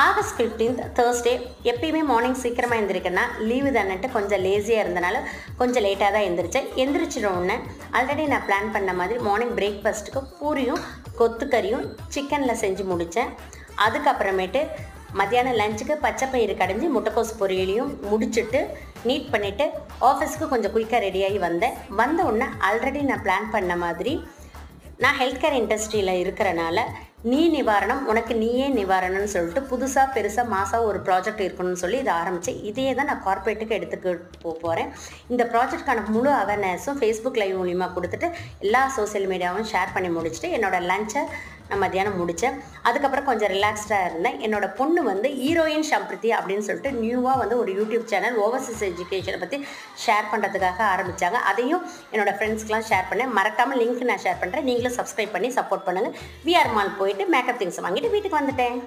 August 15th Thursday எப்பயுமே morning சீக்கிரமாக எழுந்திரிக்கன்னா leave தானேட்டு கொஞ்சம் லேசியாக இருந்தனால கொஞ்சம் லேட்டாக தான் எழுந்திரிச்சேன். எந்திரிச்சிடவுடனே ஆல்ரெடி நான் பிளான் பண்ண மாதிரி மார்னிங் பிரேக்ஃபாஸ்ட்டுக்கு பூரியும் கொத்துக்கறியும் சிக்கனில் செஞ்சு முடித்தேன். அதுக்கப்புறமேட்டு மத்தியானம் லஞ்சுக்கு பச்சைப்பயிறு கடைஞ்சி முட்டைக்கோஸ் பொரியலையும் முடிச்சுட்டு நீட் பண்ணிவிட்டு ஆஃபீஸ்க்கு கொஞ்சம் குயிக்காக ரெடியாகி வந்த உடனே ஆல்ரெடி நான் பிளான் பண்ண மாதிரி நான் ஹெல்த் கேர் இண்டஸ்ட்ரியில் இருக்கிறனால நீ நிவாரணம் உனக்கு நீயே நிவாரணம்னு சொல்லிட்டு புதுசாக பெருசாக மாதம் ஒரு ப்ராஜெக்ட் இருக்கணும்னு சொல்லி இதை ஆரம்பித்தேன். இதையே தான் நான் கார்ப்பரேட்டுக்கு எடுத்துக்கிட்டு போகிறேன். இந்த ப்ராஜெக்ட்கான முழு அவேர்னஸும் ஃபேஸ்புக் லைவ் மூலிமா கொடுத்துட்டு எல்லா சோசியல் மீடியாவும் ஷேர் பண்ணி முடிச்சுட்டு என்னோடய லஞ்சை நான் மத்தியானம் முடித்தேன். அதுக்கப்புறம் கொஞ்சம் ரிலாக்ஸ்டாக இருந்தேன். என்னோடய பொண்ணு ஹீரோயின் சம்பிருத்தி அப்படின்னு சொல்லிட்டு நியூவாக ஒரு யூடியூப் சேனல் ஓவர்சீஸ் எஜுகேஷனை பற்றி ஷேர் பண்ணுறதுக்காக ஆரம்பித்தாங்க. அதையும் என்னோடய ஃப்ரெண்ட்ஸ்க்கெலாம் ஷேர் பண்ணேன். மறக்காமல் லிங்க் நான் ஷேர் பண்ணுறேன். நீங்களும் சப்ஸ்கிரைப் பண்ணி சப்போர்ட் பண்ணுங்கள். விஆர் மால் போயிட்டு மேக்கப் திங்ஸ் வாங்கிட்டு வீட்டுக்கு வந்துட்டேன்.